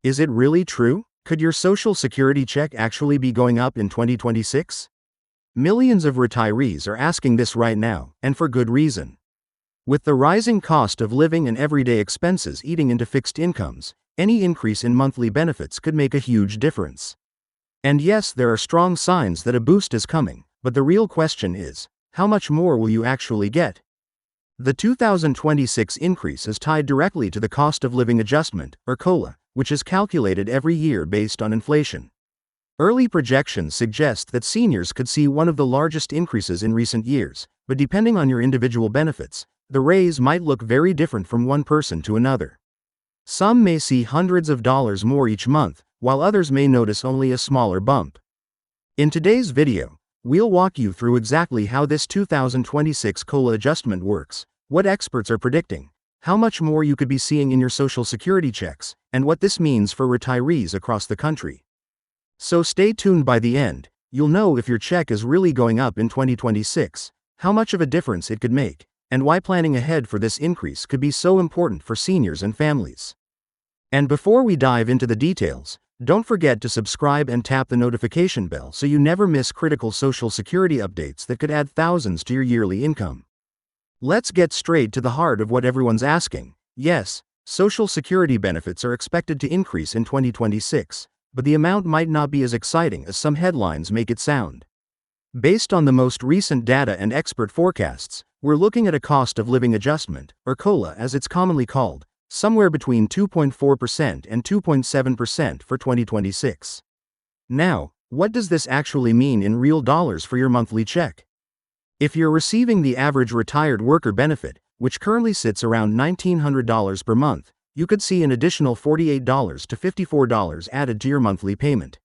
Is it really true? Could your Social Security check actually be going up in 2026? Millions of retirees are asking this right now, and for good reason. With the rising cost of living and everyday expenses eating into fixed incomes, any increase in monthly benefits could make a huge difference. And yes, there are strong signs that a boost is coming, but the real question is, how much more will you actually get? The 2026 increase is tied directly to the cost of living adjustment, or COLA, which is calculated every year based on inflation. Early projections suggest that seniors could see one of the largest increases in recent years, but depending on your individual benefits, the raise might look very different from one person to another. Some may see hundreds of dollars more each month, while others may notice only a smaller bump. In today's video, we'll walk you through exactly how this 2026 COLA adjustment works, what experts are predicting, how much more you could be seeing in your Social Security checks, and what this means for retirees across the country. So stay tuned by the end. You'll know if your check is really going up in 2026, how much of a difference it could make, and why planning ahead for this increase could be so important for seniors and families. And before we dive into the details, don't forget to subscribe and tap the notification bell so you never miss critical Social Security updates that could add thousands to your yearly income. Let's get straight to the heart of what everyone's asking. Yes, Social Security benefits are expected to increase in 2026, but the amount might not be as exciting as some headlines make it sound. Based on the most recent data and expert forecasts, we're looking at a cost of living adjustment, or COLA as it's commonly called, somewhere between 2.4% and 2.7% for 2026. Now, what does this actually mean in real dollars for your monthly check? If you're receiving the average retired worker benefit, which currently sits around $1,900 per month, you could see an additional $48 to $54 added to your monthly payment.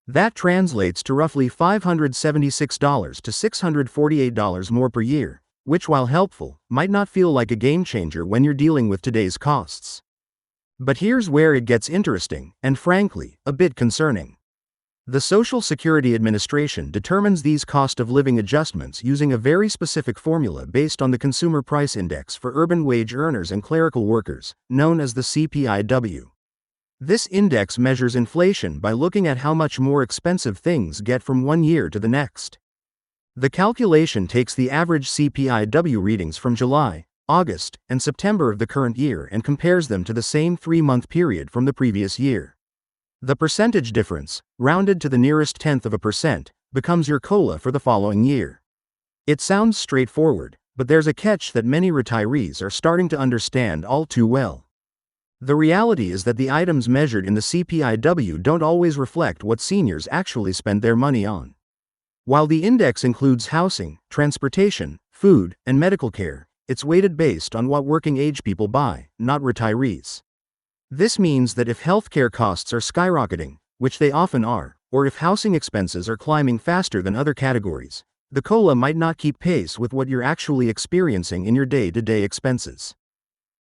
That translates to roughly $576 to $648 more per year, which, while helpful, might not feel like a game changer when you're dealing with today's costs. But here's where it gets interesting, and frankly, a bit concerning. The Social Security Administration determines these cost of living adjustments using a very specific formula based on the Consumer Price Index for urban wage earners and clerical workers, known as the CPIW. This index measures inflation by looking at how much more expensive things get from one year to the next. The calculation takes the average CPIW readings from July, August, and September of the current year and compares them to the same 3-month period from the previous year. The percentage difference, rounded to the nearest tenth of a percent, becomes your COLA for the following year. It sounds straightforward, but there's a catch that many retirees are starting to understand all too well. The reality is that the items measured in the CPIW don't always reflect what seniors actually spend their money on. While the index includes housing, transportation, food, and medical care, it's weighted based on what working-age people buy, not retirees. This means that if healthcare costs are skyrocketing, which they often are, or if housing expenses are climbing faster than other categories, the COLA might not keep pace with what you're actually experiencing in your day-to-day expenses.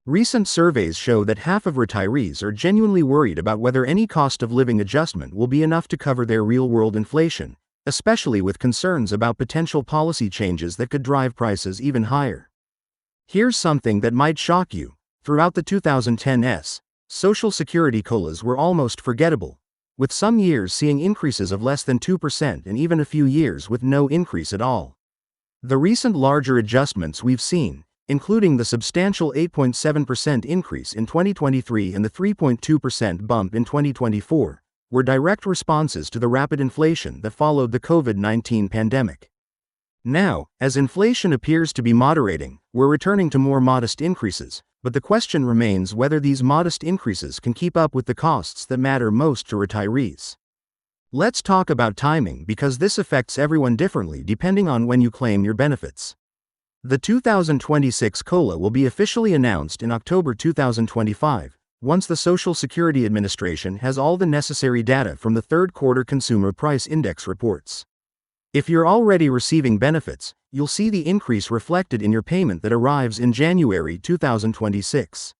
Recent surveys show that half of retirees are genuinely worried about whether any cost of living adjustment will be enough to cover their real-world inflation, especially with concerns about potential policy changes that could drive prices even higher. Here's something that might shock you. Throughout the 2010s, Social Security COLAs were almost forgettable, with some years seeing increases of less than 2% and even a few years with no increase at all. The recent larger adjustments we've seen, including the substantial 8.7% increase in 2023 and the 3.2% bump in 2024, were direct responses to the rapid inflation that followed the COVID-19 pandemic. Now, as inflation appears to be moderating, we're returning to more modest increases, but the question remains whether these modest increases can keep up with the costs that matter most to retirees. Let's talk about timing because this affects everyone differently depending on when you claim your benefits. The 2026 COLA will be officially announced in October 2025, once the Social Security Administration has all the necessary data from the third quarter Consumer Price Index reports. If you're already receiving benefits, you'll see the increase reflected in your payment that arrives in January 2026.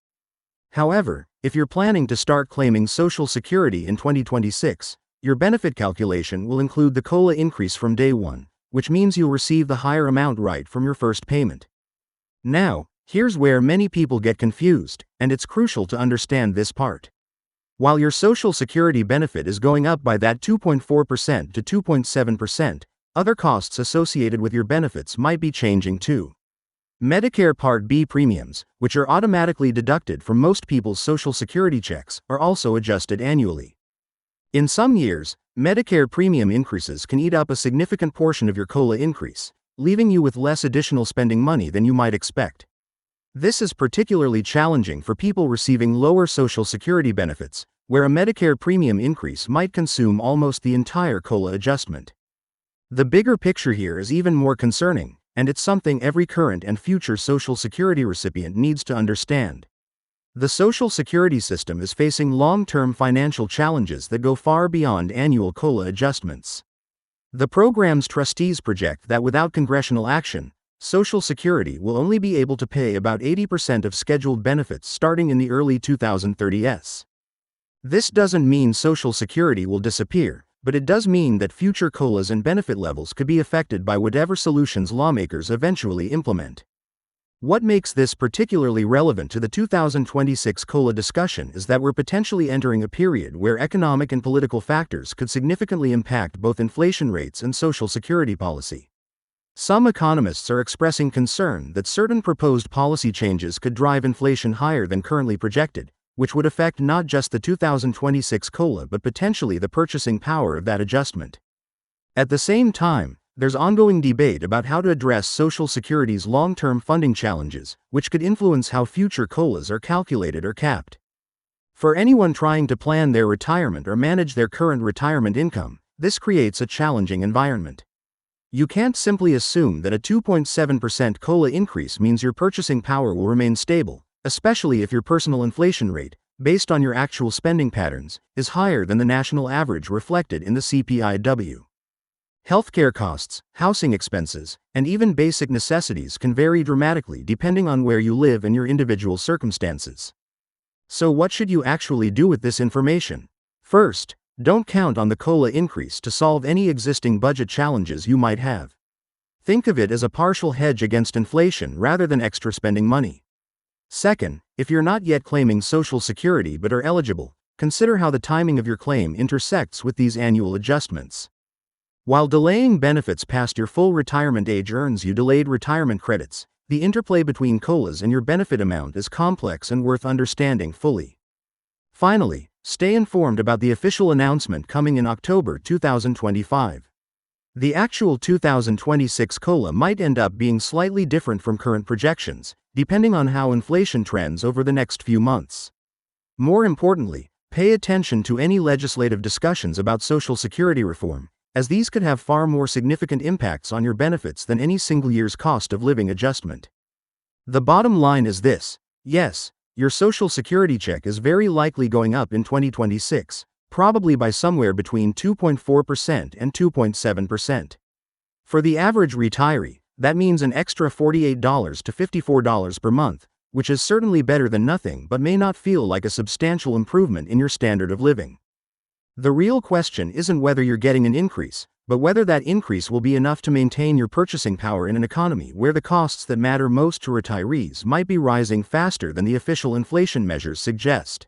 However, if you're planning to start claiming Social Security in 2026, your benefit calculation will include the COLA increase from day one, which means you'll receive the higher amount right from your first payment. Now, here's where many people get confused, and it's crucial to understand this part. While your Social Security benefit is going up by that 2.4% to 2.7%, other costs associated with your benefits might be changing too. Medicare Part B premiums, which are automatically deducted from most people's Social Security checks, are also adjusted annually. In some years, Medicare premium increases can eat up a significant portion of your COLA increase, leaving you with less additional spending money than you might expect. This is particularly challenging for people receiving lower Social Security benefits, where a Medicare premium increase might consume almost the entire COLA adjustment. The bigger picture here is even more concerning, and it's something every current and future Social Security recipient needs to understand. The Social Security system is facing long-term financial challenges that go far beyond annual COLA adjustments. The program's trustees project that without congressional action, Social Security will only be able to pay about 80% of scheduled benefits starting in the early 2030s. This doesn't mean Social Security will disappear, but it does mean that future COLAs and benefit levels could be affected by whatever solutions lawmakers eventually implement. What makes this particularly relevant to the 2026 COLA discussion is that we're potentially entering a period where economic and political factors could significantly impact both inflation rates and Social Security policy. Some economists are expressing concern that certain proposed policy changes could drive inflation higher than currently projected, which would affect not just the 2026 COLA but potentially the purchasing power of that adjustment. At the same time, there's ongoing debate about how to address Social Security's long-term funding challenges, which could influence how future COLAs are calculated or capped. For anyone trying to plan their retirement or manage their current retirement income, this creates a challenging environment. You can't simply assume that a 2.7% COLA increase means your purchasing power will remain stable, especially if your personal inflation rate, based on your actual spending patterns, is higher than the national average reflected in the CPIW. Healthcare costs, housing expenses, and even basic necessities can vary dramatically depending on where you live and your individual circumstances. So what should you actually do with this information? First, don't count on the COLA increase to solve any existing budget challenges you might have. Think of it as a partial hedge against inflation rather than extra spending money. Second, if you're not yet claiming Social Security but are eligible, consider how the timing of your claim intersects with these annual adjustments. While delaying benefits past your full retirement age earns you delayed retirement credits, the interplay between COLAs and your benefit amount is complex and worth understanding fully. Finally, stay informed about the official announcement coming in October 2025. The actual 2026 COLA might end up being slightly different from current projections, depending on how inflation trends over the next few months. More importantly, pay attention to any legislative discussions about Social Security reform, as these could have far more significant impacts on your benefits than any single year's cost of living adjustment. The bottom line is this: yes, your Social Security check is very likely going up in 2026, probably by somewhere between 2.4% and 2.7%. For the average retiree, that means an extra $48 to $54 per month, which is certainly better than nothing but may not feel like a substantial improvement in your standard of living. The real question isn't whether you're getting an increase, but whether that increase will be enough to maintain your purchasing power in an economy where the costs that matter most to retirees might be rising faster than the official inflation measures suggest.